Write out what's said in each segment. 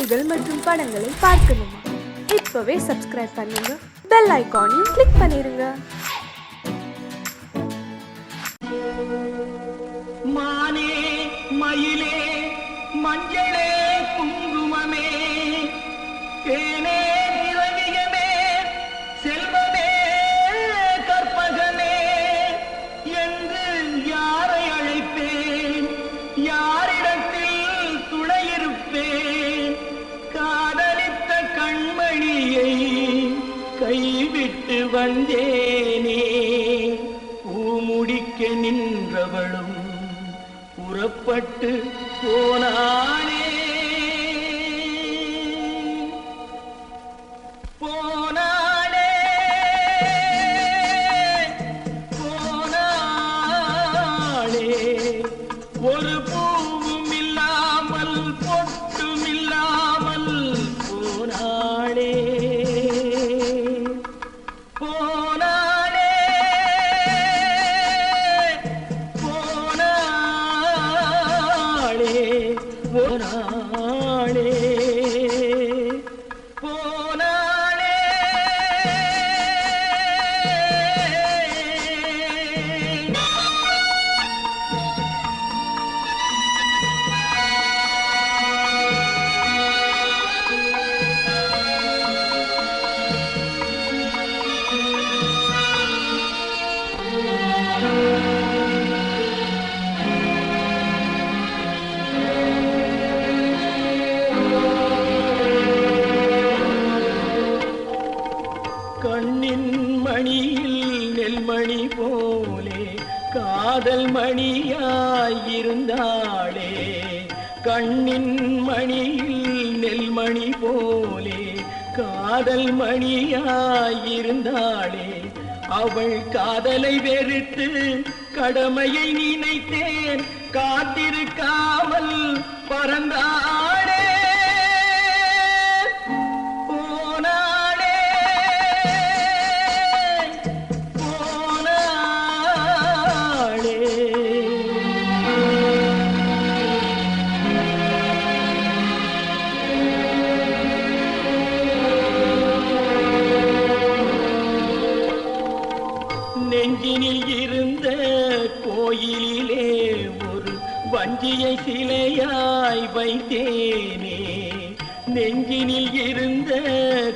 செய்திகள் மற்றும் படங்களை பார்க்கணுமா? இப்பவே சப்ஸ்கிரைப் பண்ணுங்க, பெல் ஐகானையும் கிளிக் பண்ணிருங்க. மானே மயிலே மஞ்சளே குங்குமமே தேனே திரவியமே செல்வமே கற்பகமே என்று யாரை அழைப்பேன்? யாரிடத்தில் துணையிருப்பேன்? காதலித்த கண்மணியை கைவிட்டு வந்தேனே. பூமுடிக்க நின்றவளும் புறப்பட்டு போனானே. போனானே போனானே ஒரு பூவும் இல்லாமல் பொட்டும் இல்லாமல் போனானே. போனானே போனாளே போனாளே. கண்ணின் மணியில் நெல்மணி போலே காதல் மணியாயிருந்தாளே. கண்ணின் மணியில் நெல்மணி போலே காதல் மணியாயிருந்தாளே. அவள் காதலை வெறுத்து கடமையை நினைத்தேன், காத்திருக்காமல் பறந்தாளே. நெஞ்சினில் இருந்த கோயிலிலே ஒரு வஞ்சியை சிலையாய் வைத்தேனே. நெஞ்சினில் இருந்த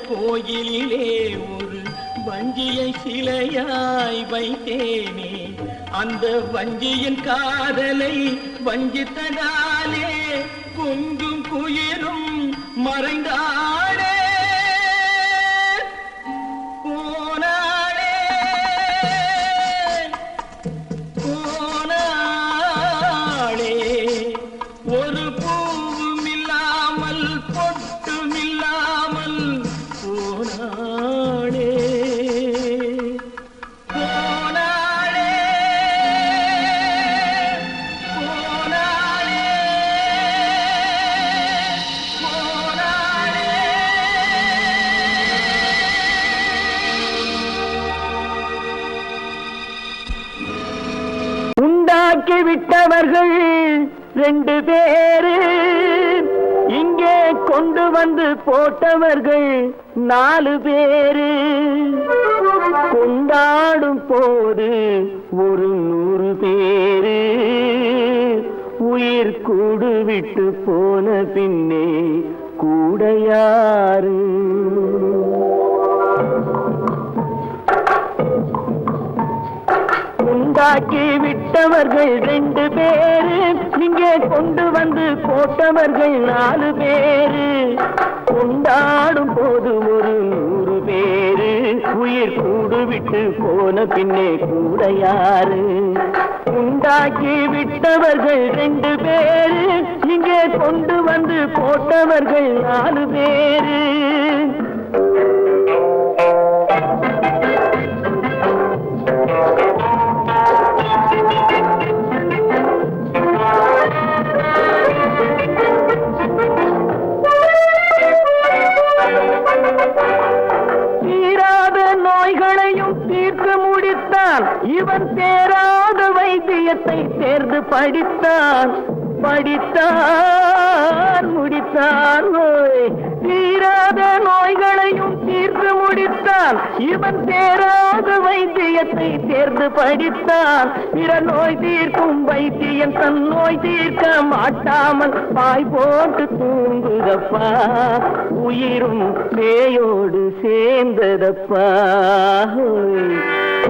கோயிலிலே ஒரு வஞ்சியை சிலையாய் வைத்தேனே. அந்த வஞ்சியின் காதலை வஞ்சித்ததாலே குஞ்சும் குயிலும் மறைந்தாளே. ஒரு பூவும் இல்லாமல் பொட்டும் இல்லாமல் போனாளே போனாளே போனாளே போனாளே. உண்டாக்கி விட்டவர்கள் 2 பேரு, இங்கே கொண்டு வந்து போட்டவர்கள் 4 பேரு. கொண்டாடும் போது ஒரு 100 பேரு, உயிர் கூடு விட்டு போன பின்னே கூட யாரு? உண்டாக்கி விட்டவர்கள் 2 பேரு, இங்கே கொண்டு வந்து போட்டவர்கள் 4 பேரு. கொண்டாடும் போது ஒரு 100 பேரு, உயிர் கூடு விட்டு போன பின்னே கூட யாரு? உண்டாக்கி விட்டவர்கள் 2 பேரு, இங்கே கொண்டு வந்து போட்டவர்கள் 4 பேரு. இவன் தேராத வைத்தியத்தை தேர்ந்து படித்தான். படித்தார் முடித்தார் நோய் தீராத நோய்களையும் தீர்த்து முடித்தான். இவன் தேராத வைத்தியத்தை தேர்ந்து படித்தான். பிற நோய் தீர்க்கும் வைத்தியன் தன் நோய் தீர்க்க மாட்டாமல் பாய் போட்டு தூங்குதப்பா. உயிரும் பேயோடு சேர்ந்ததப்பா.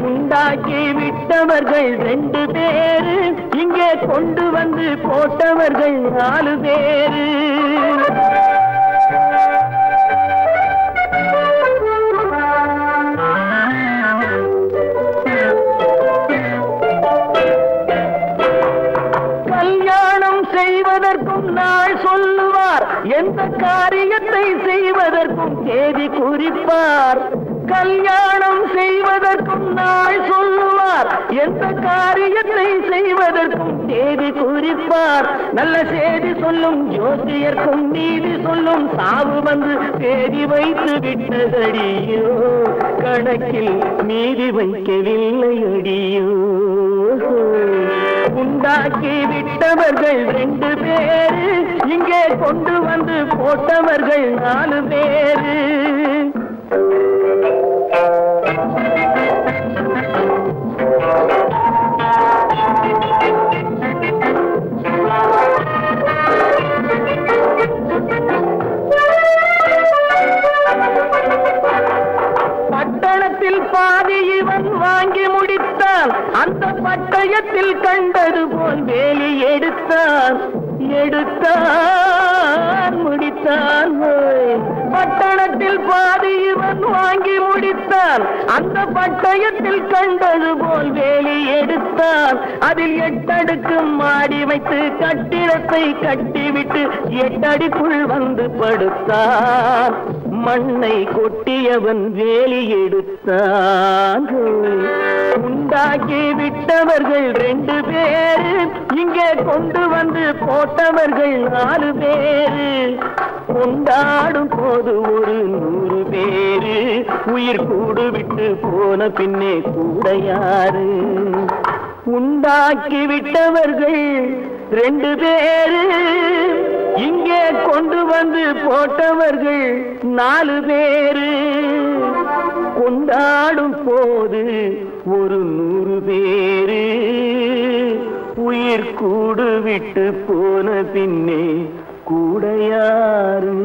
உண்டாக்கி விட்டவர்கள் 2 பேரு, இங்கே கொண்டு வந்து போட்டவர்கள் 4 பேரு. கல்யாணம் செய்வதற்கும் நாள் சொல்லுவார், எந்த காரியத்தை செய்வதற்கும் தேதி குறிப்பார். கல்யாணம் செய்வதற்கும் நாள் சொல்லுவார், எந்த காரியத்தை செய்வதற்கும் தேதி குறிப்பார். நல்ல செய்தி சொல்லும் ஜோசியர்க்கும் நீதி சொல்லும் சாவு வந்து தேதி வைத்து விட்டதடியோ. கணக்கில் மீதி வைக்கவில்லை அடியோ. உண்டாக்கி விட்டவர்கள் 2 பேரு, இங்கே கொண்டு வந்து போட்டவர்கள் 4 பேரு. பட்டணத்தில் பாதி இவன் வாங்கி முடித்தான். அந்த பட்டயத்தில் கண்டது போல் வேலி எடுத்தான். முடித்தான். பட்டணத்தில் பாதி இவன் வாங்கி முடித்தான். அந்த பட்டயத்தில் கண்டது போல் வேலி எடுத்தான். அதில் 8 அடுக்கு மாடி வைத்து கட்டிடத்தை கட்டிவிட்டு 8 அடிக்குள் வந்து படுத்தான். மண்ணை கொட்டியவன் வேலி எடுத்தான். உண்டாக்கி விட்டவர்கள் 2 பேரு, இங்கே கொண்டு வந்து போட்டவர்கள் 4 பேரு. கொண்டாடும் போது ஒரு 100 பேரு, உயிர் கூடு விட்டு போன பின்னே கூட யாரு. உண்டாக்கி விட்டவர்கள் 2 பேரு, இங்கே கொண்டு வந்து போட்டவர்கள் 4 பேரு. கொண்டாடும் போது ஒரு 100 பேரு, உயிர் கூடு விட்டு போன பின்னே கூட யாரு.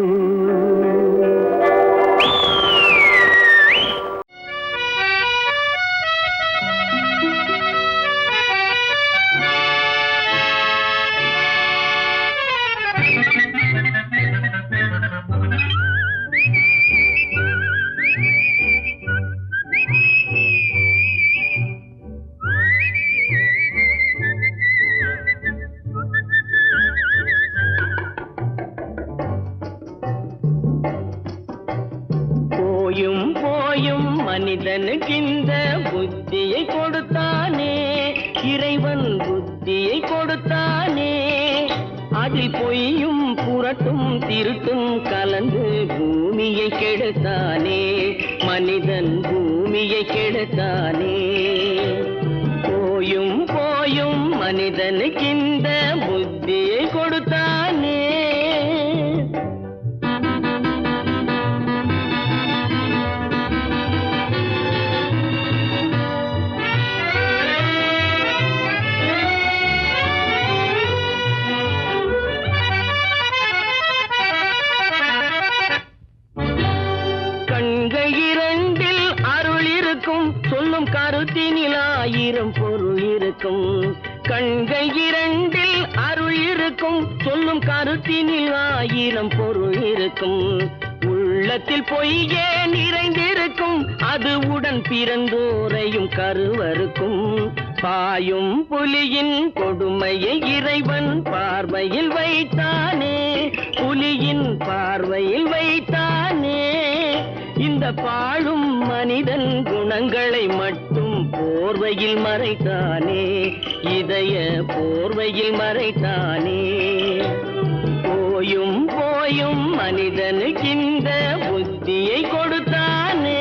மனிதனுக்கு இந்த புத்தியை கொடுத்தானே, இறைவன் புத்தியை கொடுத்தானே. அதில் பொய்யும் புரட்டும் திருட்டும் கலந்து பூமியை கெடுத்தானே, மனிதன் பூமியை கெடுத்தானே. போயும் போயும் மனிதனுக்கு இந்த புத்தியை கொடுத்தானே. சொல்லும் கருத்தினில் 1000 பொருள் இருக்கும். கண்கள் 2 அருள் இருக்கும். சொல்லும் கருத்தினில் 1000 பொருள் இருக்கும். உள்ளத்தில் பொய்யே நிறைந்திருக்கும். அது உடன் பிறந்தோரையும் கருவருக்கும். பாயும் புலியின் கொடுமையை இறைவன் பார்வையில் வைத்தானே, புலியின் பார்வையில் வைத்தானே. இந்த பாழும் மனிதன் குணங்களை மட்டும் போர்வையில் மறைத்தானே, இதய போர்வையில் மறைத்தானே. போயும் போயும் மனிதனுக்கு இந்த புத்தியை கொடுத்தானே.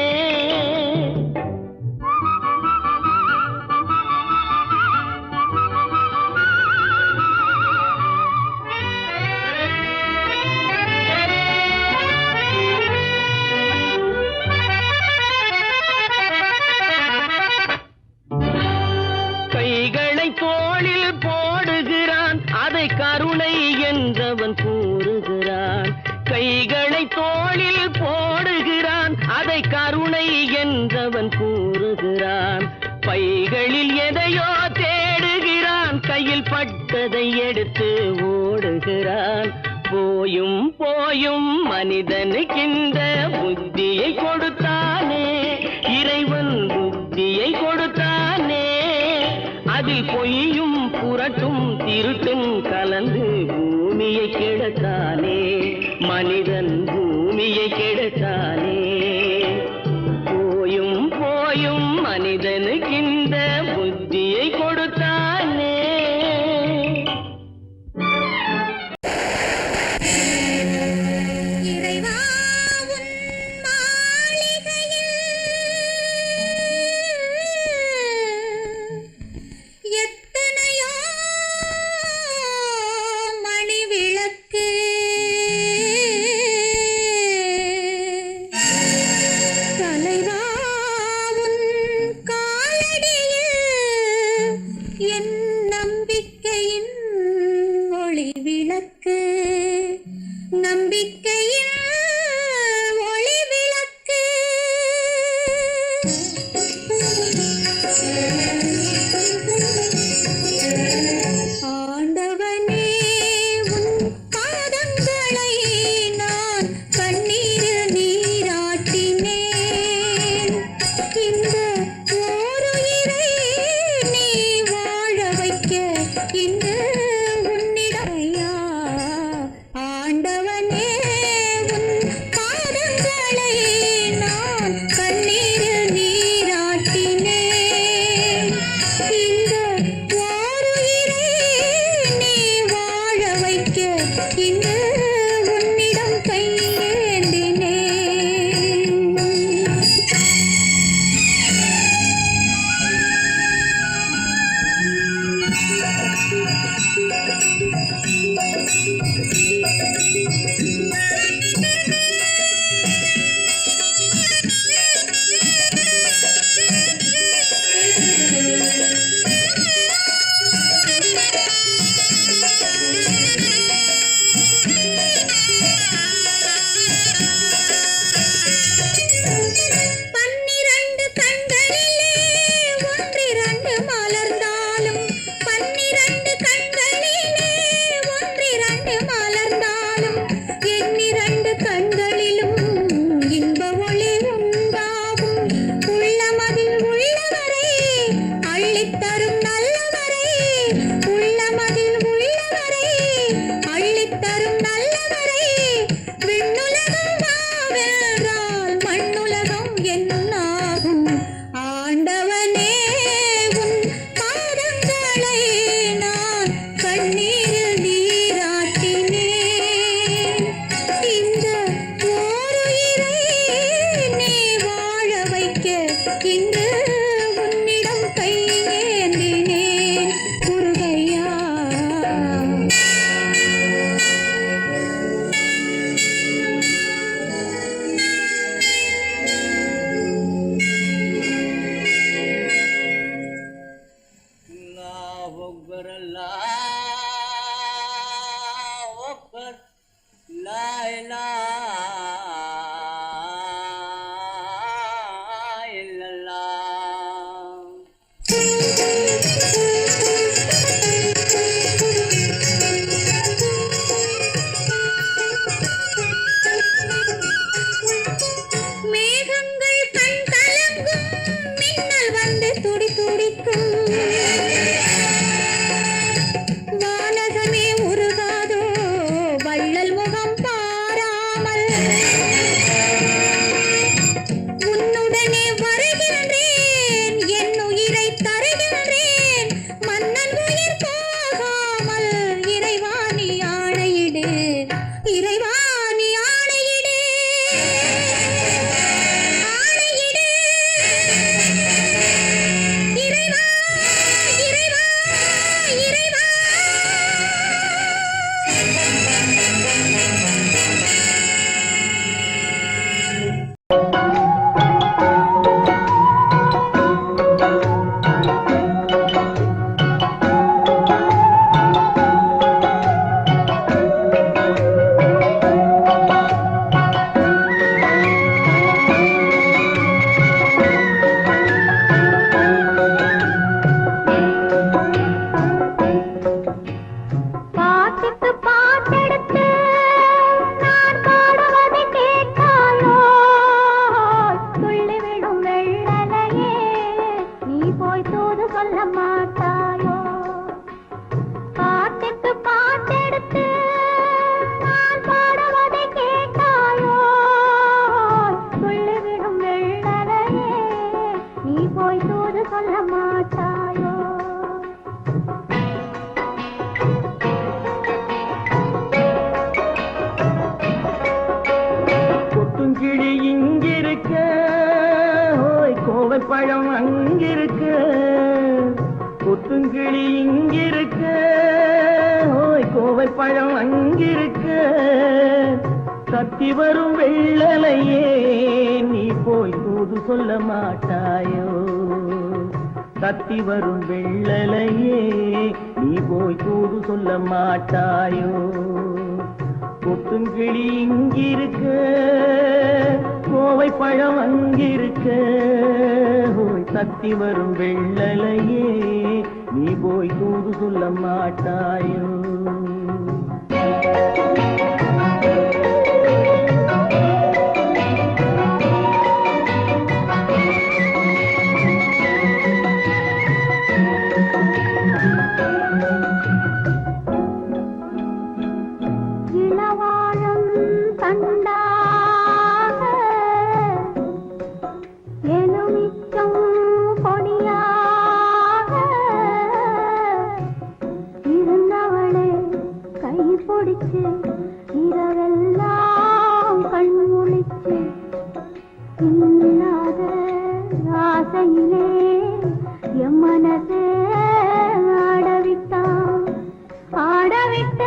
பைகளில் எதையோ தேடுகிறான், கையில் பட்டதை எடுத்து ஓடுகிறான். போயும் போயும் மனிதனுக்கின்ற புத்தியை கொடுத்தானே, இறைவன் புத்தியை கொடுத்தானே. அதில் பொய்யும் புரட்டும் திருட்டும் கலந்து பூமியை கெடுத்தானே, மனிதன் பூமியை கெடுத்தானே. போயும் போயும் மனிதனுக்கின்ற புத்தியை கொடுத்தானே. இறைவா உன் மாளிகையில் எத்தனையோ மணி விளக்கு, தலைவா உன் காலடியில் என் நம்பிக்கையின் ஒளி விளக்கு, நம்பிக்கையின் ஒளி விளக்கு. ஆண்டவனே உன் பாதங்களை நான் கண்ணீரில் நீராட்டினேன். இந்த ஓருயிரை நீ வாழ வைக்க இன்று உன்னிடையா. ஆண்டவனே உன் கோவை பழம் அங்கிருக்க, கொத்துங்கிளி இங்கிருக்க, ஓய் கோவை பழம் அங்கிருக்க, தத்தி வரும் வெள்ளலையே நீ போய் தூது சொல்ல மாட்டாயோ, தத்தி வரும் வெள்ளலையே நீ போய் தூது சொல்ல மாட்டாயோ, கொத்துங்கிளி இங்கிருக்க, கோவை பழம் அங்கிருக்க, ஓய் தத்தி வரும் வெள்ளலையே நீ போய் தூது சொல்ல மாட்டாயோ. இரவெல்லாம் கண்முழிச்சு இல்லாத ஆசையிலே என் மனசே ஆடவிட்டான், ஆடவிட்ட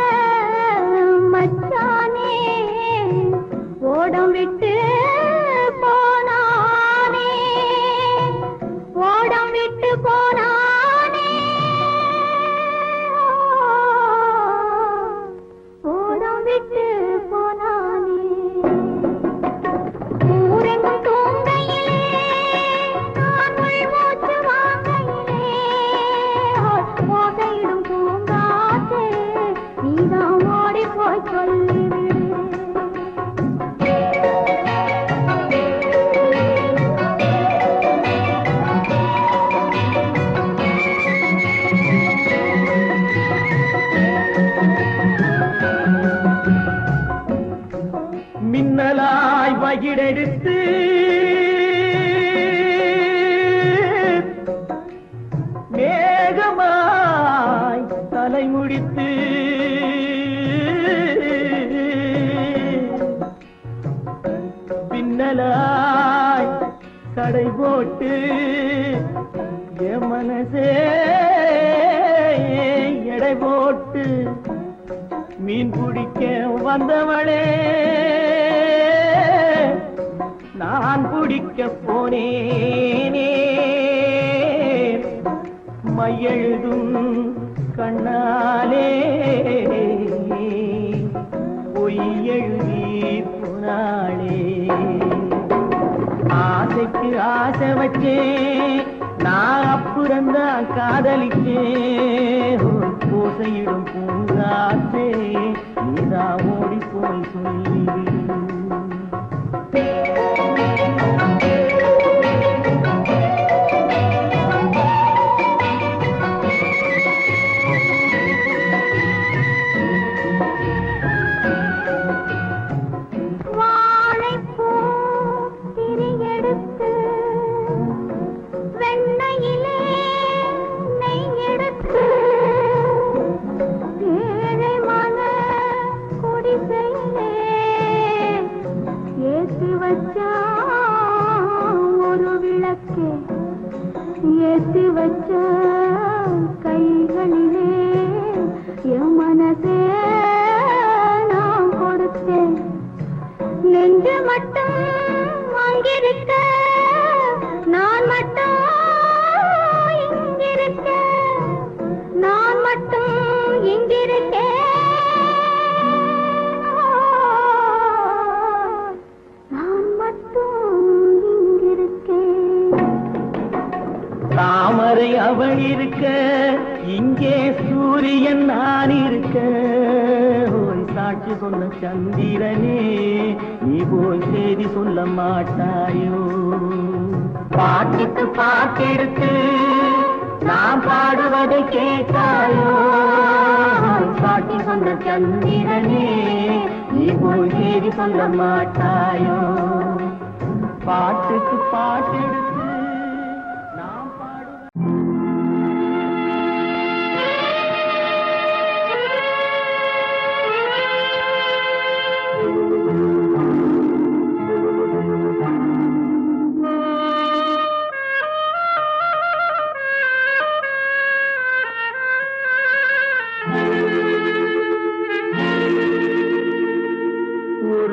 மச்சானே ஓடம் விட்டு போனானே, ஓடம் விட்டு போனானே, ஓடம் விட்டு போனானே. ஊரெங்கும் தூங்கையிலே நான் மூச்சு வாங்கையிலே ஓசையிடும் பூங்காற்றே நீதான் ஓடி போய் சொல்லிவிடு. மின்னலாய் வகிடெடுத்து மேகமாய் தலைமுடித்து பின்னலாய் கடை போட்டு என் மனசே எடை போட்டு மீன் பிடிக்க வந்தவளே நான் பிடிக்க போனேனே, மையெழுதும் கண்ணாலே பொய் எழுதி போனாளே. ஆசைக்கு ஆசை வச்சேன் நான் அப்புறந்தான் காதலிச்சேன், பூசையிடும் பூங்காற்றே நீதான் ஓடி போய் சொல்லிவிடு. வாழைப்பூ திரியெடுத்து வெண்ணையிலே நெய் எடுத்து ஏழை மன குடிசையிலே ஏற்றி வச்சா ஒரு விளக்கே, ஏற்றி வச்ச கைகளிலே என் மனசே நான் கொடுத்தேன். நெஞ்சு மட்டும் அங்கிருக்க, நான் மட்டும் இங்கிருக்க, நான் மட்டும் இங்கிருக்க, நான் மட்டும் இங்கிருக்கேன். தாமரை அவள் இருக்க, இங்கே சூரியன் நான் இருக்க, ஓய் சாட்சி சொன்ன சந்திரனே நீ போய் செய்தி சொல்ல மாட்டாயோ, பாட்டுக்கு பாட்டெடுத்து நான் பாடுவதை கேட்டாயோ, சாட்சி சொன்ன சந்திரனே நீ போய் செய்தி சொல்ல மாட்டாயோ, பாட்டுக்கு பாட்டெடுத்து நான் பாடுவதை.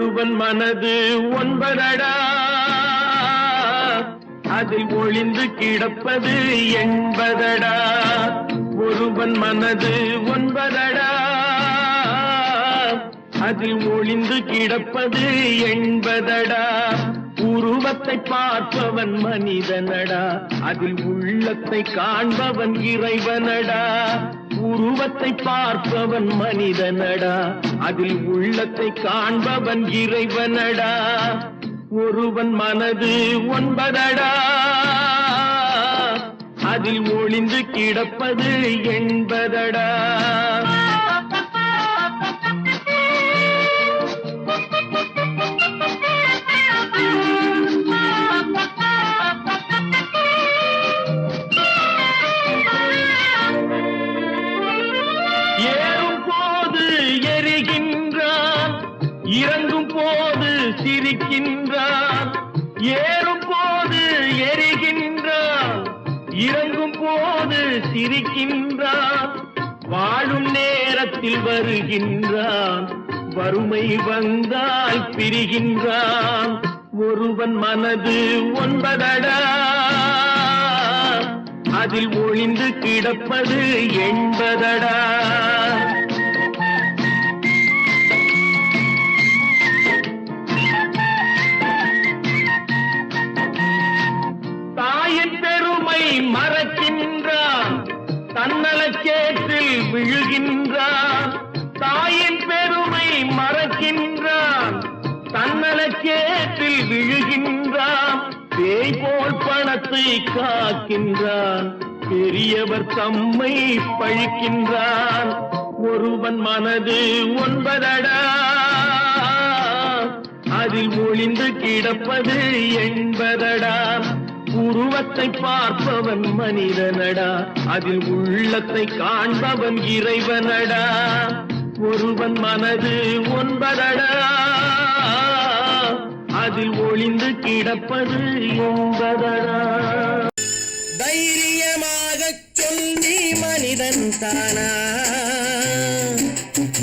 ஒருவன் மனது ஒன்பதடா, அதில் ஒளிந்து கிடப்பது என்பதடா. ஒருவன் மனது ஒன்பதடா, அதில் ஒளிந்து கிடப்பது என்பதடா. உருவத்தை பார்ப்பவன் மனிதனடா, அதில் உள்ளத்தை காண்பவன் இறைவனடா. உருவத்தை பார்ப்பவன் மனிதனடா, அதில் உள்ளத்தை காண்பவன் இறைவனடா. ஒருவன் மனது ஒன்பதடா, அதில் ஒளிந்து கிடப்பது என்பதடா. ஏறும் போது எரிகின்றான், இறங்கும் போது சிரிக்கின்றான். ஏறும் போது எரிகின்றான், இறங்கும் போது சிரிக்கின்றான். வாழும் நேரத்தில் வருகின்றான், வறுமை வந்தால் பிரிகின்றான். ஒருவன் மனது ஒன்பதடா, அதில் ஒளிந்து கிடப்பது என்பதடா. தாயின் பெருமை மறக்கின்றான், தன்னலச்சேற்றில் விழுகின்றான். தாயின் பெருமை மறக்கின்றான், தன்னலச்சேற்றில் விழுகின்றான். பேய் போல் பணத்தை காக்கின்றான், பெரியவர் தம்மை பழிக்கின்றான். ஒருவன் மனது ஒன்பதடா, அதில் ஒளிந்து கிடப்பது என்பதடா. உருவத்தை பார்ப்பவன் மனிதனடா, அதில் உள்ளத்தை காண்பவன் இறைவனடா. ஒருவன் மனது ஒன்பதடா, அதில் ஒளிந்து கிடப்பது என்பதடா. தைரியமாகச் சொல் நீ மனிதன் தானா,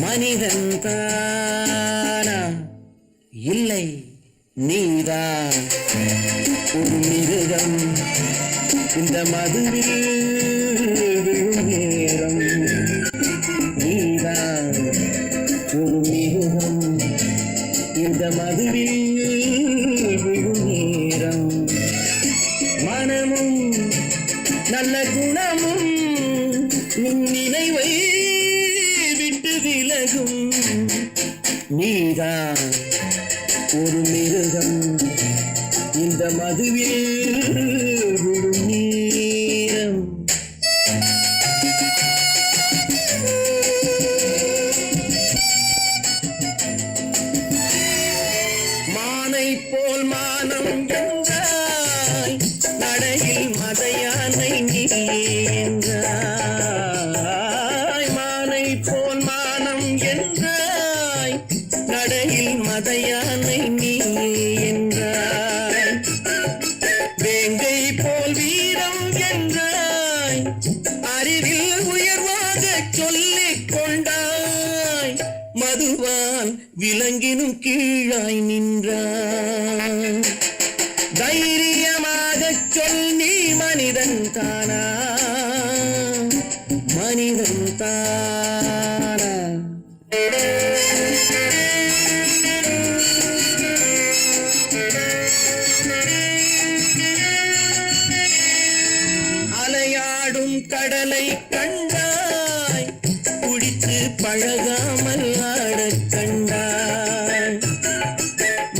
மனிதன் தானா? இல்லை, நீதான் ஒரு மிருகம். இந்த மதுவில் விழும் நேரம் நீதான் ஒரு மிருகம். இந்த மதுவில் விழும் நேரம் மனமும் நல்ல குணமும் உன் நினைவை விட்டு விலகும். நீதான் ஒரு மிருகம். இந்த மதுவில் விழும் நேரம் மானை போல் மானம் என்றாய், நடையில் மதையானை நீ என்றாய். மானை போல் மானம் என்றாய், நடையில் மதையானை நீ என்றாய். வேங்கை போல் வீரம் என்றாய், அறிவில் உயர்வாக சொல்லிக் கொண்டாய். மதுவால் விலங்கினும் கீழாய் நின்றாய். தைரியமாகச் சொல் நீ மனிதன் தானா, மனிதன் தானா? அலையாடும் கடலை கண்டாய், குடித்து பழகாமல் ஆடக் கண்டாய்.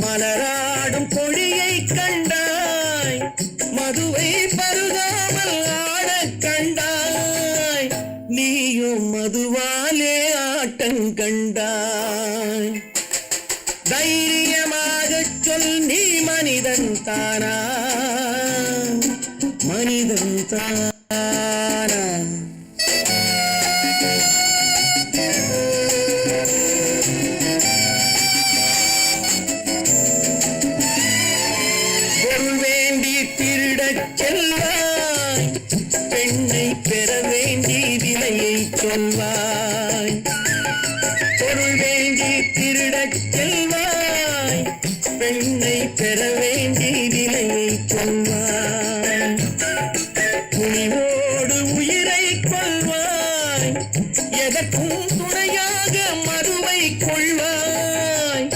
மலராடும் கொடியை கண்டாய், மதுவை பருகாமல் ஆடக் கண்டாய். நீயும் மதுவாலே ஆட்டங்கண்டாய். தைரியமாகச் சொல் நீ மனிதன் தானா, மனிதன் தானா? பொருள் வேண்டி திருடச் செல்வாய், பெண்ணை பெற வேண்டி விலையை சொல்வாய். பொருள் வேண்டி திருடச் செல்வாய், பெண்ணை பெற வேண்டி விலையை கொள்வாய், துணிவோடு உயிரை கொள்வாய், எதற்கும் துணையாக மதுவை கொள்வாய்,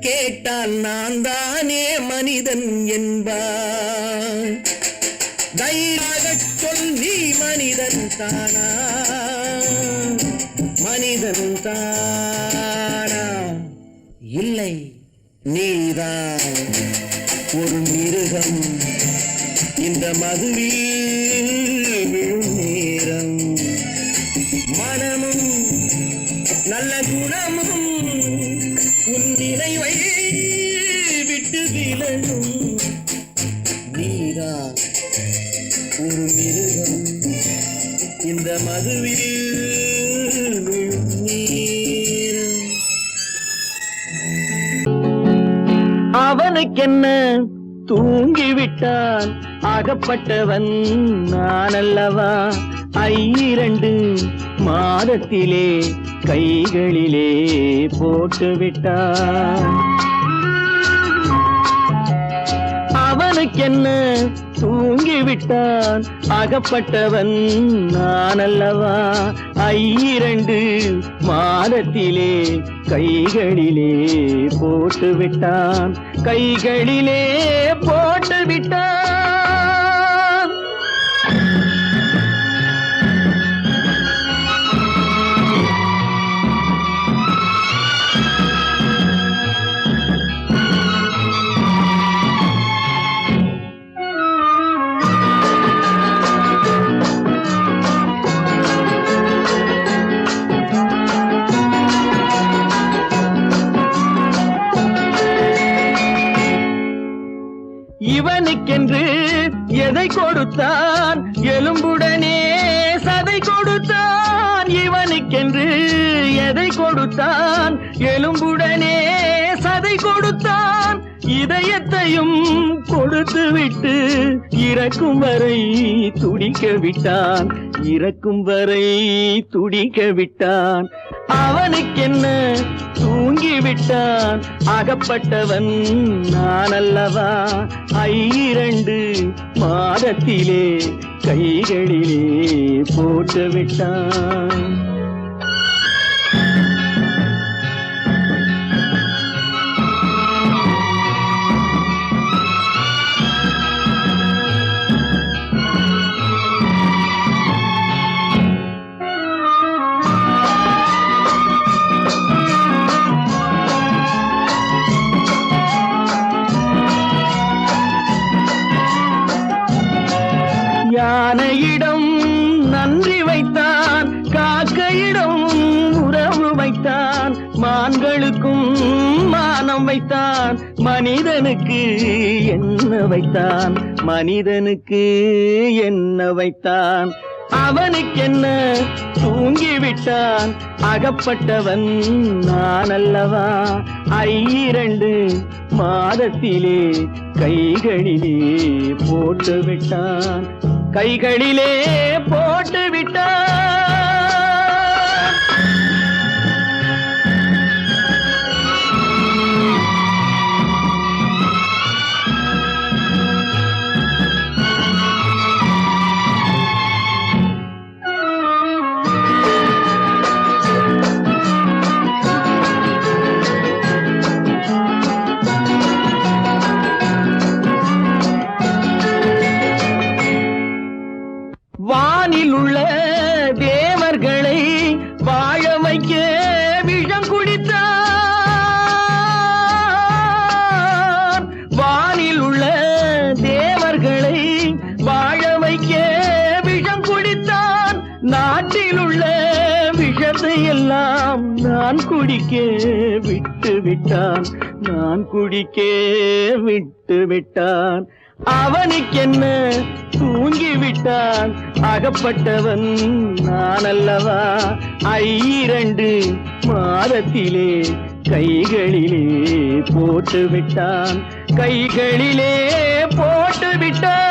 கேட்டால் நான் தானே மனிதன் என்பாய். தைரியமாகச் சொல் நீ மனிதன் தானா, மனிதன் தானா? இல்லை, நீதான் ஒரு மிருகம். இந்த மதுவில் விழும் நேரம் மனமும் நல்ல குணமும் உன் நினைவை விட்டு விலகும். நீதான் ஒரு மிருகம். இந்த மதுவில் விழும் நேரம். அவனுக்கென்ன தூங்கிவிட்டான், அகப்பட்டவன் நான் அல்லவா. 2 மாதத்திலே கைகளிலே போட்டு விட்டான். அவனுக்கென்ன தூங்கிவிட்டான், அகப்பட்டவன் நான் அல்லவா. 2 மாதத்திலே கைகளிலே போட்டு விட்டான், கைகளிலே போட்டு விட்டான். இவனுக்கென்று எதை கொடுத்தான், எலும்புடனே சதை கொடுத்தான். இவனுக்கென்று எதை கொடுத்தான், எலும்புடனே சதை கொடுத்தான். இதயத்தையும் கொடுத்து விட்டு இறக்கும் வரை துடிக்க விட்டான், இறக்கும் வரை துடிக்க விட்டான். அவனுக்கென்ன தூங்கிவிட்டான், அகப்பட்டவன் நான் அல்லவா. 2 மாதத்திலே கைகளிலே போட்டு விட்டான். யானையிடம் நன்றி வைத்தான், காக்கையிடம் உறவு வைத்தான், மான்களுக்கும் மானம் வைத்தான், மனிதனுக்கு என்ன வைத்தான், மனிதனுக்கு என்ன வைத்தான். அவனுக்கென்ன தூங்கிவிட்டான், அகப்பட்டவன் நான் அல்லவா. 2 மாதத்திலே கைகளிலே போட்டு விட்டான், கைகளிலே போட்டு விட்டான். வானில் உள்ள தேவர்களை வாழ வைக்க விஷம் குடித்தான். வானில் உள்ள தேவர்களை வாழ வைக்க விஷம் குடித்தான். நாட்டில் உள்ள விஷத்தை எல்லாம் நான் குடிக்க விட்டு விட்டான், நான் குடிக்க விட்டு விட்டான். அவனுக்கென்ன தூங்கிவிட்டான், அகப்பட்டவன் நான் அல்லவா. 2 மாதத்திலே கைகளிலே போட்டு விட்டான், கைகளிலே போட்டு விட்டான்.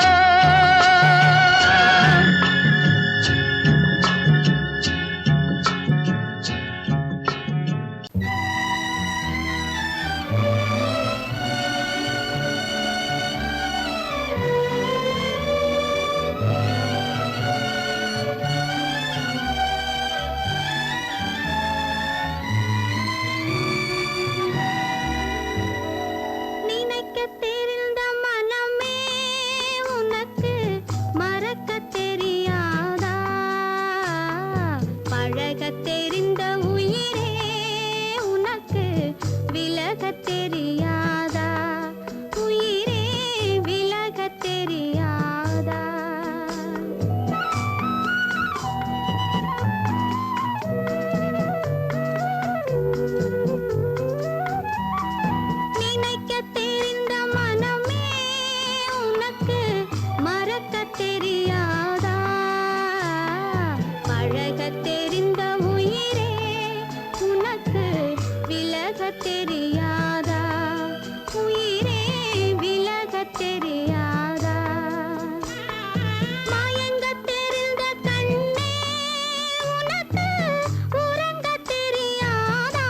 உயிரே விலகத் தெரியாதா மயங்கத் தெரிந்த கண்ணே உனக்கு உறங்கத் தெரியாதா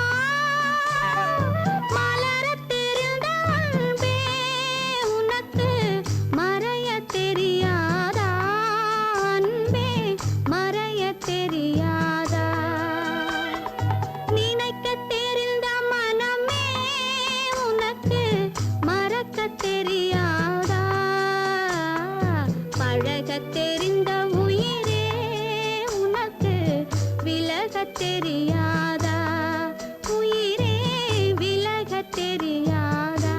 மலரத் தெரிந்த அன்பே உனக்கு மறையத் தெரியாதா அன்பே மறையத் தெரியாதா நினைக்கத் தெரிந்த மனமே உனக்கு மறக்கத் தெரியாதா பழகத் தெரிந்த உயிரே உனக்கு விலகத் தெரியாதா உயிரே விலகத் தெரியாதா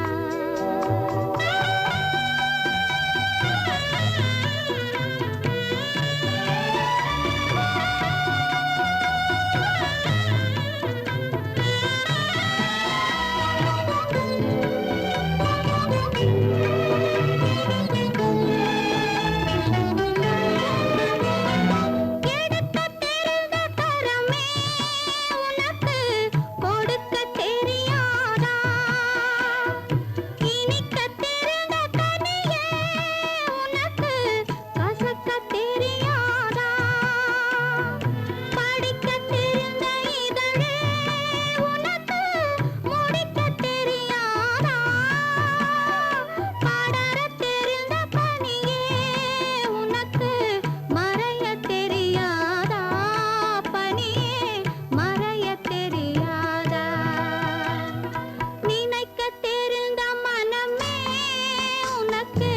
எடுக்கத் தெரிந்த கரமே உனக்கு கொடுக்கத் தெரியாதா இனிக்கத் தெரிந்த கனியே உனக்கு கசக்கத் தெரியாதா படிக்கத் தெரிந்த இதழே உனக்கு முடிக்கத் தெரியாதா படரத் தெரிந்த பனியே உனக்கு மறையத் தெரியாதா பனியே மறையத் தெரியாதா நினைக்கத் தெரிந்த மனமே உனக்கு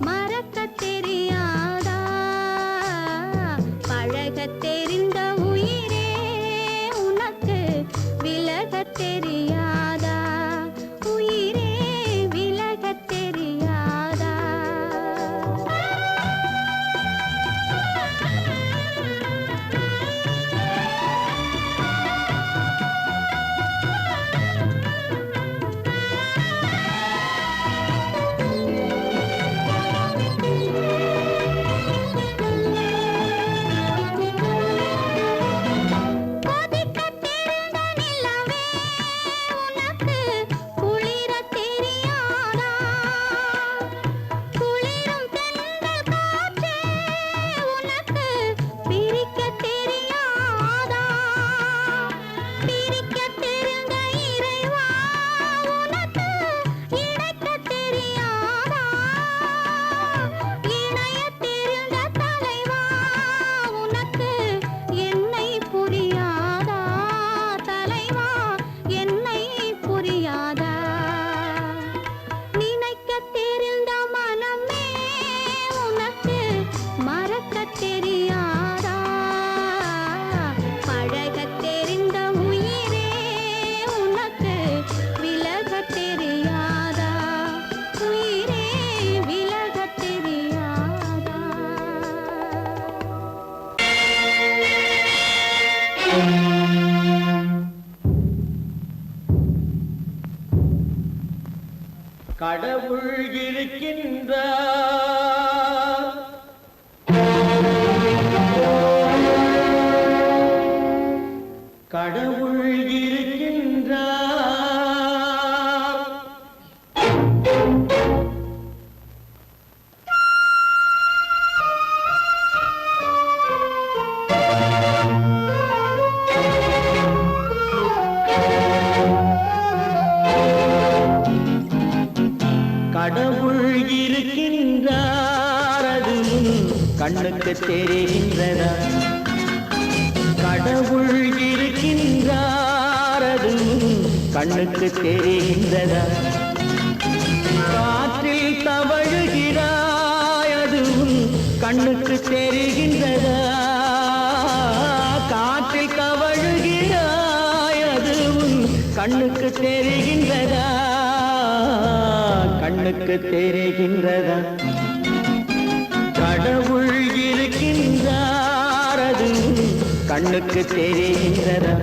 மறக்கத் தெரியாதா பழகத் தெரிந்த உயிரே உனக்கு விலகத் தெரியாதா உயிரே விலகத் தெரியாதா கொதிக்கத் தெரிந்த நிலவே உனக்கு குளிரத் தெரியாதா குளிரும் தென்றல் காற்றே உனக்கு பிரிக்கத் தெரியாதா பிரிக்கத் தெரிந்த இறைவா உனக்கு இணைக்கத் தெரியாதா இணையத் தெரிந்த தலைவா உனக்கு என்னை புரியாதா தலைவா என்னை புரியாதா நினைக்கத் தெரிந்த மனமே உனக்கு மறக்கத் தெரியாதா பழகத் தெரிந்த உயிரே உனக்கு விலகத் தெரியாதா உயிரே விலகத் தெரியாதா கடவுள் இருக்கின்றார் கடவுள் இருக்கின்றார் கடவுள் இருக்கின்றார் அது உன் கண்ணுக்கு தெரிகின்றதா கடவுள் இருக்கின்றார் அது உன் கண்ணுக்கு தெரிகின்றதா காற்றில் தவழுகிறாய் அது உன் கண்ணுக்கு தெரிகின்றதா காற்றில் தவழுகிறாய் அது உன் கண்ணுக்கு தெரிகின்றதா கண்ணுக்கு தெரிகின்றதா கடவுள் இருக்கின்றார் அது கண்ணுக்கு தெரிகின்றதா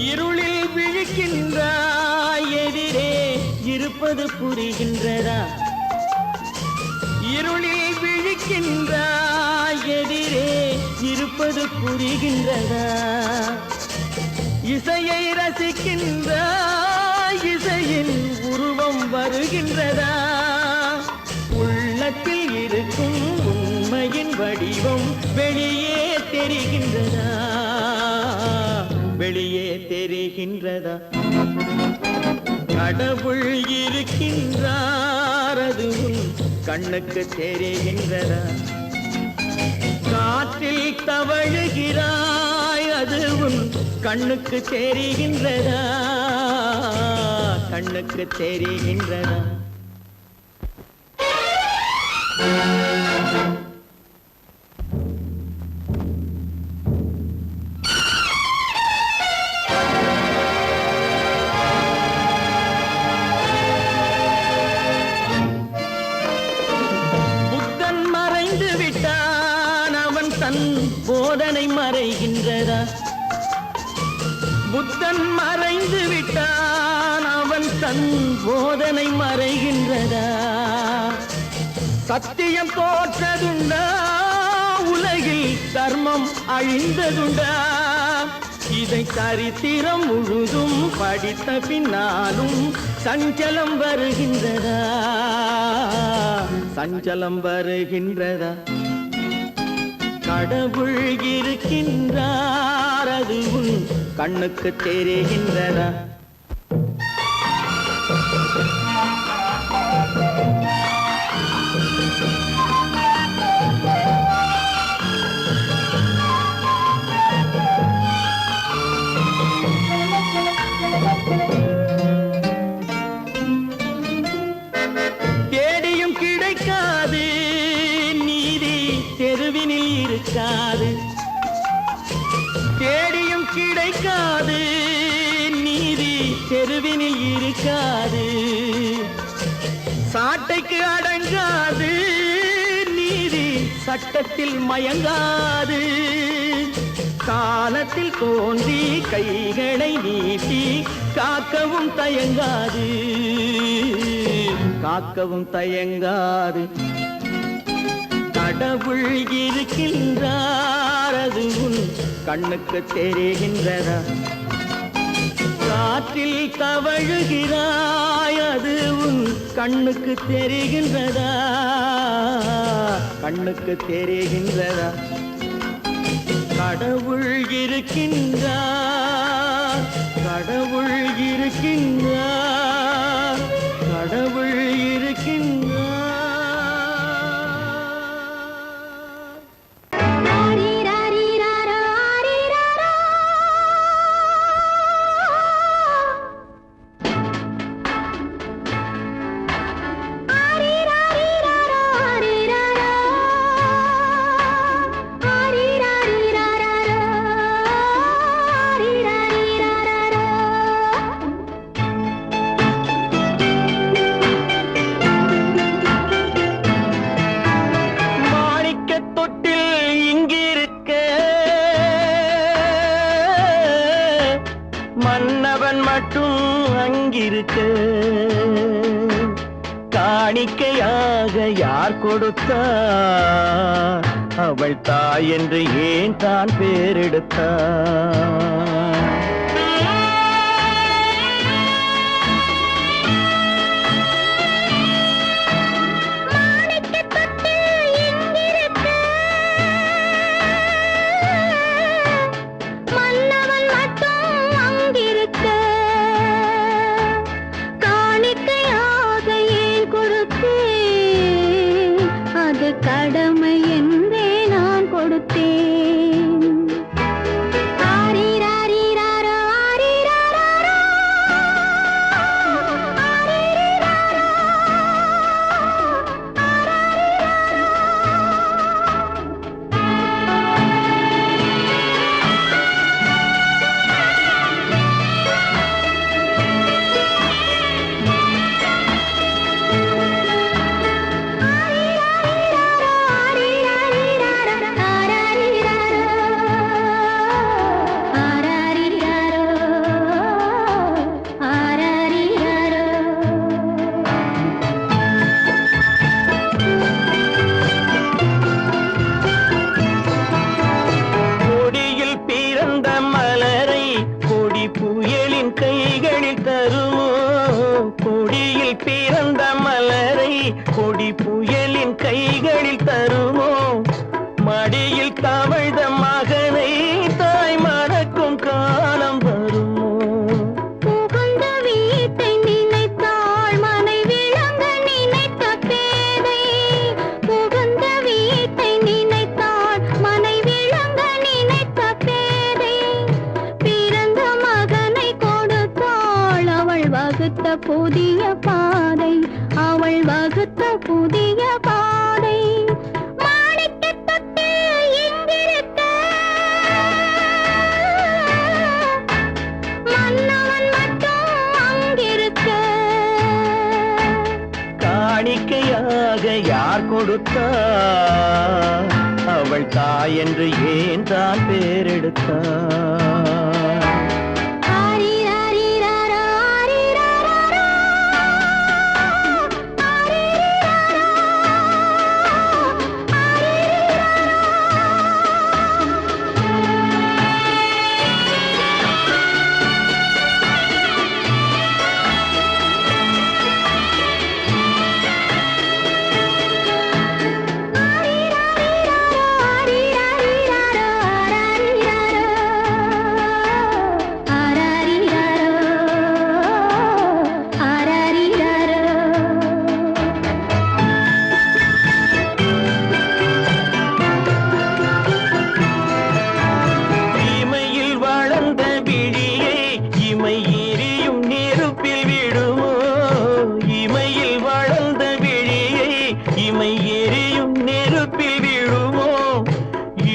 இருளில் விழிக்கின்றாய் எதிரே இருப்பது புரிகின்றதா இருளில் விழிக்கின்றாய் எதிரே இருப்பது புரிகின்றதா இசையை ரசிக்கின்றாய் இசையின் உருவம் வருகின்றதா உள்ளத்தில் இருக்கும் உண்மையின் வடிவம் வெளியே தெரிகின்றதா வெளியே தெரிகின்றதா கடவுள் இருக்கின்றார் அதுவும் கண்ணுக்கு தெரிகின்றதா காற்றில் தவழுகிறாய் அதுவும் கண்ணுக்கு தெரிகின்றதா கண்ணுக்கு தெரிகின்றதா புத்தன் மறைந்து விட்டான் அவன் தன் போதனை மறைகின்றதா புத்தன் மறைந்து விட்டான் அவன் தன் போதனை மறைகின்றதா சத்தியம் தோற்றதுண்டா உலகில் தர்மம் அழிந்ததுண்டா இதை சரித்திரம் முழுதும் படித்த பின்னாலும் சஞ்சலம் வருகின்றதா சஞ்சலம் வருகின்றதா கடவுள் இருக்கின்றார் அதுவும் கண்ணுக்கு தெரிகின்றதா தேடியும் கிடைக்காது நீதி தெருவினில் இருக்காது தேடியும் கிடைக்காது நீதி தெருவினில் இருக்காது சாட்டைக்கு அடங்காது நீதி சட்டத்தில் மயங்காது காலத்தில் தோன்றி கைகளை நீட்டி காக்கவும் தயங்காது காக்கவும் தயங்காது கடவுள் இருக்கின்றார் அது உன் கண்ணுக்கு தெரிகின்றதா காற்றில் தவழுகிறாய் அது உன் கண்ணுக்கு தெரிகின்றதா கண்ணுக்கு தெரிகின்றதா கடவுள் இருக்கின்றார் கடவுள் இருக்கின்றார் கடவுள் இருக்கின்றார் மன்னவன் மட்டும் அங்கிருக்க காணிக்கையாக யார் கொடுத்தார் அவள் தாய் என்று ஏன் தான் பேரெடுத்தார் கடமை என்றே நான் கொடுத்தேன். புயலின் கைகளில் தருமோ கொடியில் பிறந்த மலரை கொடி புயலின் கைகளில் தருமோ மடியில் தவழ்ந்த மகனை தாய் மறக்கும் காலம் வருமோ புகுந்த வீட்டை நினைத்தாள் மனை விளங்க நினைத்த பேதை புகுந்த வீட்டை நினைத்தாள் மனை விளங்க நினைத்த பேதை பிறந்த மகனை கொடுத்தாள் அவள் வகுத்த புதிய பாதை அவள் வகுத்த புதிய பாதை மாணிக்கத் தொட்டில் இங்கிருக்க மன்னவன் மட்டும் அங்கிருக்க காணிக்கையாக யார் கொடுத்தார் அவள் தாய் என்று ஏன் தான் பேரெடுத்தார் ஆரிராரிராரா, ஆரிராராரா. ஆரிராரா, இமையில் வளர்ந்த விழியை இமை எரியும் நெருப்பில் விடுமோ இமையில் வளர்ந்த விழியை இமை எரியும் நெருப்பில் விடுமோ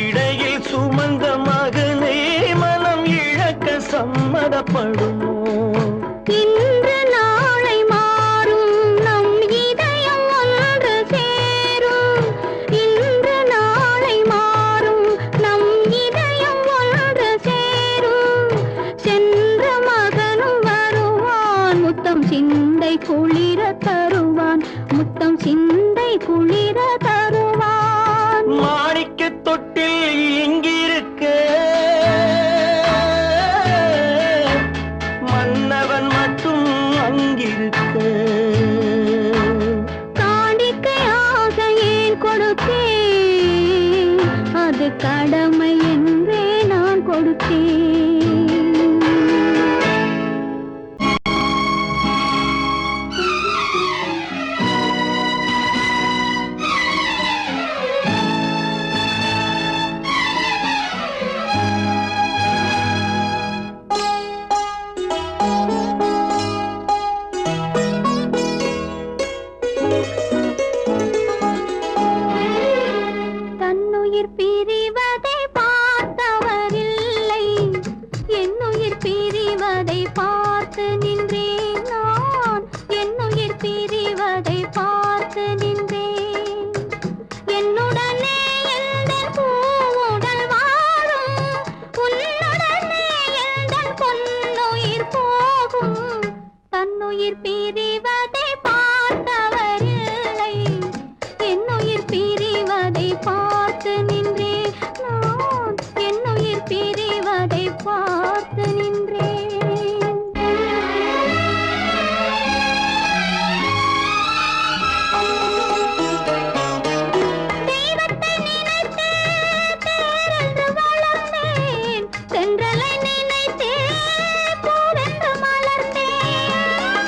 இடையில் சுமந்த மகனை மனம் இழக்க சம்மதப்படுமோ இன்று நாளை மாறும் நம் இதயம் ஒன்று சேரும் இன்று நாளை மாறும் நம் இதயம் ஒன்று சேரும் சென்ற மகனும் வருவான் முத்தம் சிந்தை குளிர தருவான் முத்தம் சிந்தை குளிர தருவான் மாணிக்க தொட்டில் இங்கிருக்க மன்னவன் மட்டும் அங்கிருக்க காணிக்கையாக ஏன் கொடுத்தேன் அது கடமை என்றே நான் கொடுத்தேன் தன்னுயிர் பிரிவதை பார்த்தவரில்லை என்னுயிர் பிரிவதை பார்த்து நின்றேன் நான் என்னுயிர் பிரிவதை பார்த்து நின்றேன் என்னுடனே எந்தன் பூவுடல் வாழும் உன்னுடனே எந்தன் பொன்னுயிர் போகும் தன்னுயிர் பிரிவதை பார்த்தவரில்லை என்னுயிர் பிரிவதை பார்த்து நின்றேன் நான் என்னுயிர் பிரிவதை பார்த்து நின்றேன் தெய்வத்தை நினைத்தே பேரென்று வளர்ந்தேன் தென்றலை நினைத்தே பூவென்று மலர்ந்தேன்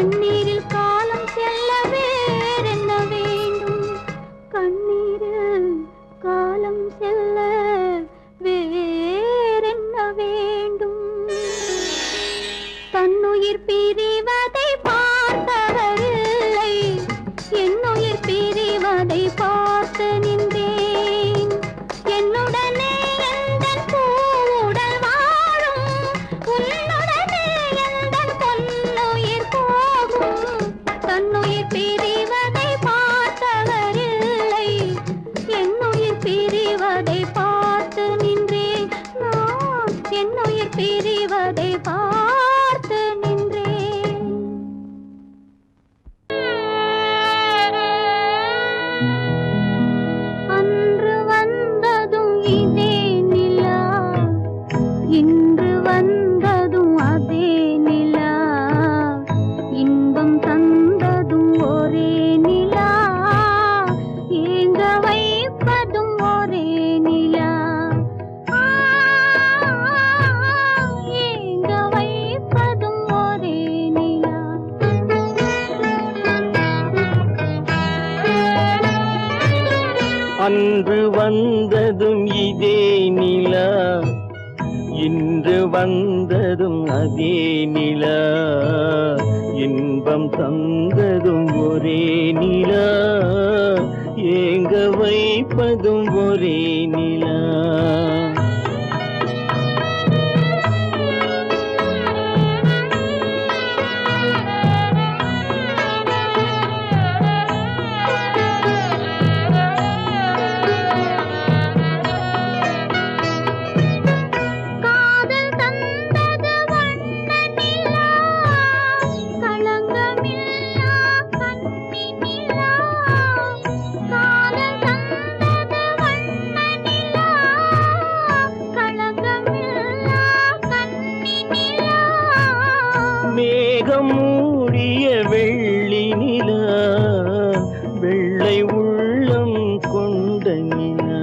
கண்ணீரில் காலம் செல்ல வேறென்ன வேண்டும்? கண்ணீரில் காலம் செல்ல வேறென்ன வேண்டும்? தன்னுயிர் பிரிவதை பார்த்தவரில்லை, என்னுயிர் பிரிவதை பார்த்து நின்றேன். என்னுடனே எந்தன் பூவுடல் வாழும், உன்னுடனே எந்தன் பொன்னுயிர் போகும். தன்னுயிர் பிரிவதை பார்த்தவரில்லை, என்னுயிர் பிரிவதை பார்த்து நின்றேன். நான் என்னுயிர் பிரிவதை பார்த்து நின்றேன். அன்று வந்ததும் இதே நிலா, இன்று வந்ததும் அதே நிலா, இன்பம் தந்ததும் ஒரே நிலா, ஏங்க வைப்பதும் ஒரே நிலா, ஏங்க வைப்பதும் ஒரே நிலா. அன்று வந்ததும் இதே நிலா, இன்று வந்ததும் அதே நிலா, இன்பம் தந்ததும் ஒரே நிலா, ஏங்க வைப்பதும் ஒரே நிலா. காதல் தந்தது வண்ண நிலா, களங்கமில்லா கன்னி நிலா. காதல் தந்தது வண்ண நிலா, களங்கமில்லா கன்னி நிலா. மேகம் மூடிய வெள்ளி நிலா, வெள்ளை உள்ளம் கொண்ட நிலா,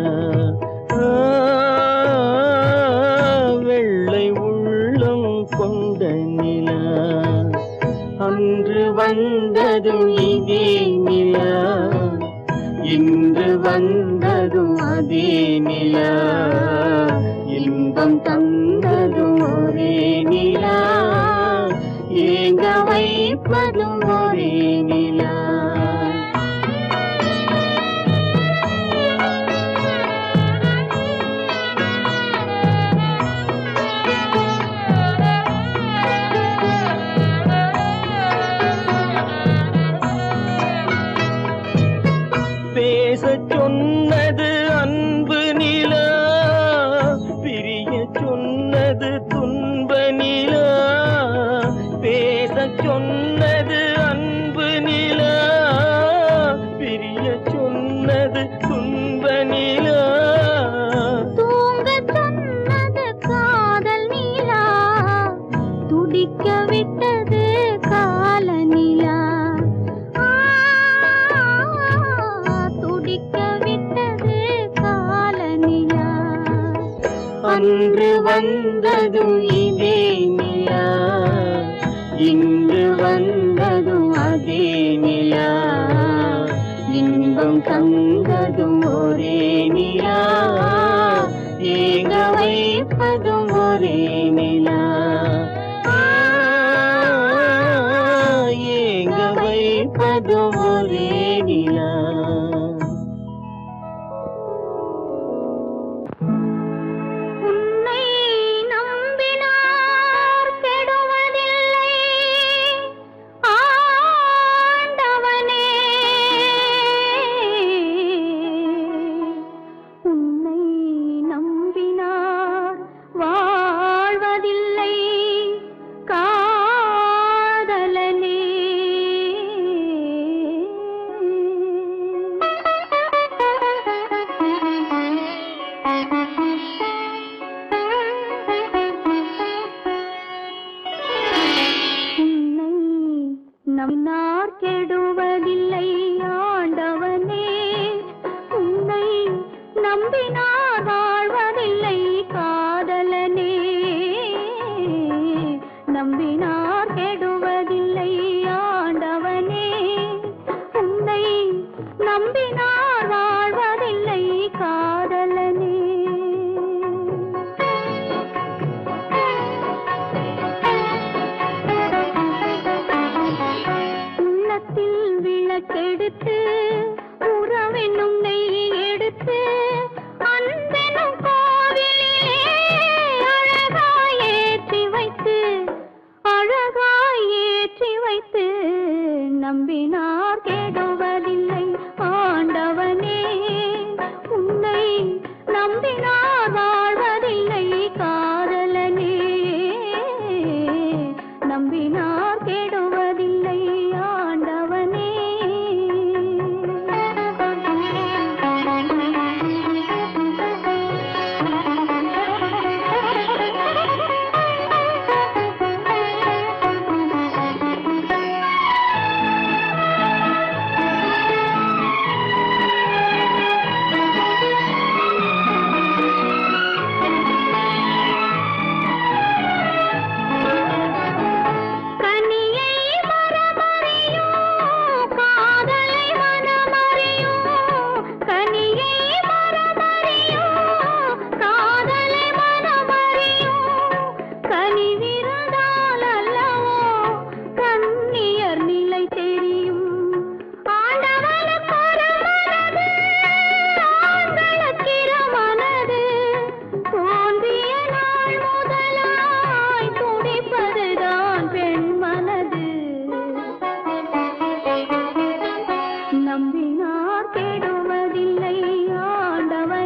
வெள்ளை உள்ளம் கொண்ட நிலா. அன்று வந்ததும் இதே நிலா, இன்று வந்ததும் அதே நிலா, இன்பம் தந்ததும் ஒரே நிலா, ஏங்க வைப்பதும் ஒரே நிலா. பேசச் சொன்னது அன்பு நிலா, பிரியச் சொன்னது துன்ப நிலா. பேசச் சொன்னது அன்பு நிலா, பிரியச் சொன்னது துன்ப நிலா. தூங்கச் சொன்னது காதல் நிலா, துடிக்க விட்டது கால நிலா. துடிக்க விட்டது கால நிலா. அன்று வந்ததும் இதே நிலா, இன்று வந்ததும் அதே நிலா, இன்பம் தந்ததும் ஒரே நிலா, ஏங்க வைப்பதும் ஒரே நிலா, ஏங்க வைப்பதும் ஒரே நிலா. உன்னை நம்பினார் கெடுவதில்லை ஆண்டவனே. உன்னை நம்பினார் வாழ்வதில்லை காதலனே. உன்னை நம்பினார் கெடுவதில்லை ஆண்டவனே. உன்னை நம்பினார் வாழ்வதில்லை காதலனே. நம்பினார் கெடுவதில்லை நம்பினார் கெடுவதில்லை ஆண்டவனே உன்னை நம்பினார் வாழ்வதில்லை காதலனே நம்பினார் கெடுவதில்லை ஆண்டவனே நம்பினார் கெடுவதில்லை ஆண்டவனே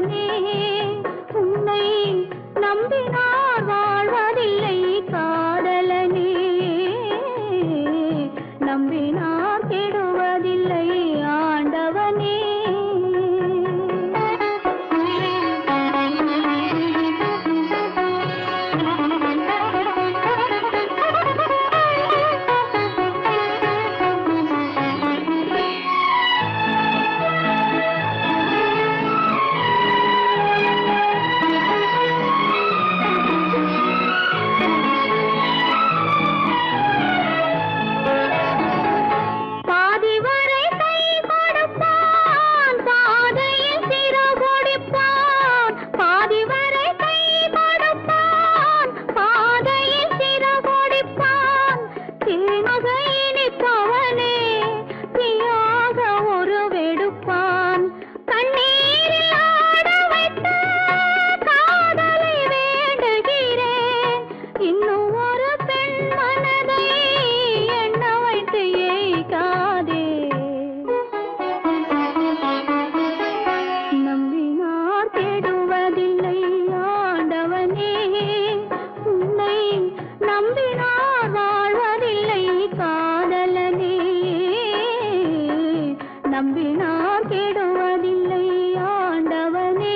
நம்பினார் கெடுவதில்லை ஆண்டவனே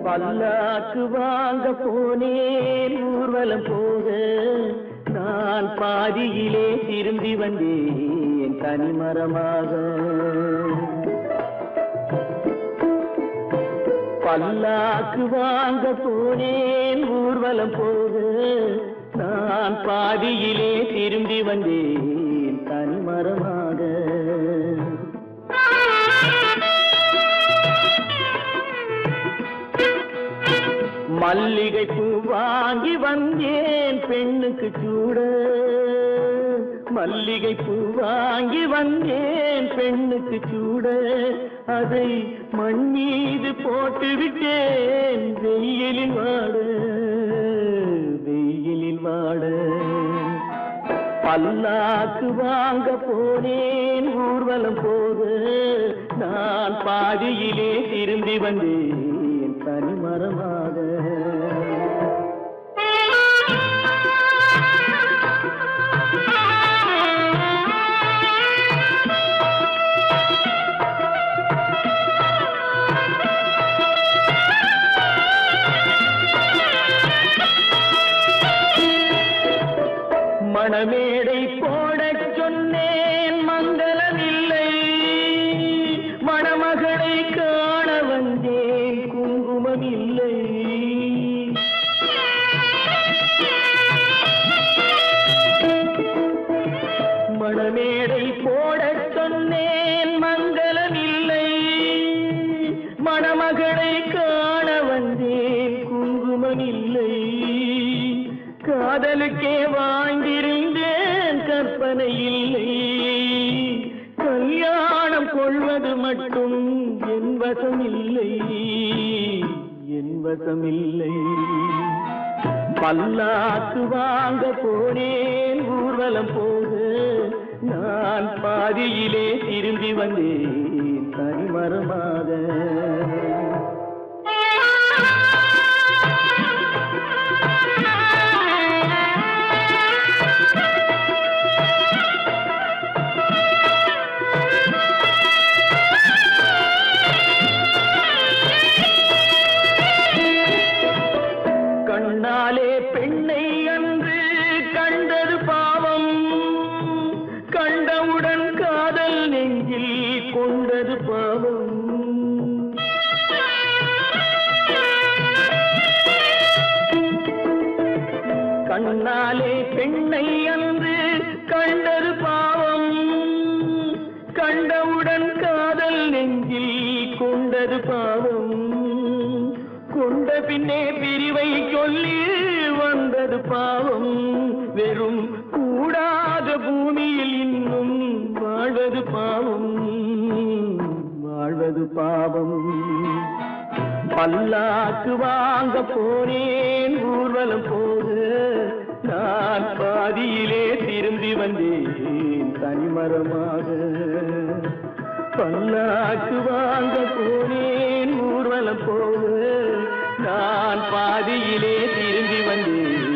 பல்லாக்கு வாங்க போனேன் ஊர்வலம் போக நான் பாதியிலே திரும்பி வந்தேன் தனிமரமாக பல்லாக்கு வாங்க போனேன் ஊர்வலம் போக நான் பாதியிலே திரும்பி வந்தேன் தனிமரமாக மல்லிகை பூ வாங்கி வந்தேன் பெண்ணுக்கு சூட மல்லிகை பூ வாங்கி வந்தேன் பெண்ணுக்கு சூட அதை மண் மீது போட்டு விட்டேன் வெயிலில் வாட பல்லாக்கு வாங்க போனேன் ஊர்வலம் போக நான் பாதியிலே திரும்பி வந்தேன் தனிமரமாக மணமேடை போடச் சொன்னேன் மங்களமில்லை மணமகளை காண வந்தேன் குங்குமமில்லை வாழ்ந்திருந்தேன் கற்பனை இல்லை, கல்யாணம் கொள்வது மட்டும் என் வசமில்லை, என் வசமில்லை. பல்லாக்கு வாங்க போனேன் ஊர்வலம் போக, நான் பாதியிலே திரும்பி வந்தேன் தனிமரமாக. கண்ணாலே பெண்ணை அன்று கண்டது பாவம், கண்டவுடன் காதல் நெஞ்சில் கொண்டது பாவம். கண்ணாலே பெண்ணை அன்று கண்டது பாவம், கண்டவுடன் காதல் நெஞ்சில் கொண்டது பாவம். கொண்ட பின்னே பிரிவை சொல்லி வந்தது பாவம், வெறும் கூடாத பூமியில் இன்னும் வாழ்வது பாவம், வாழ்வது பாவம். பல்லாக்கு வாங்க போனேன் ஊர்வலம் போக, நான் பாதியிலே திரும்பி வந்தேன் தனிமரமாக. பல்லாக்கு வாங்க போனேன் ஊர்வலம் போக, நான் பாதியிலே திரும்பி வந்தேன்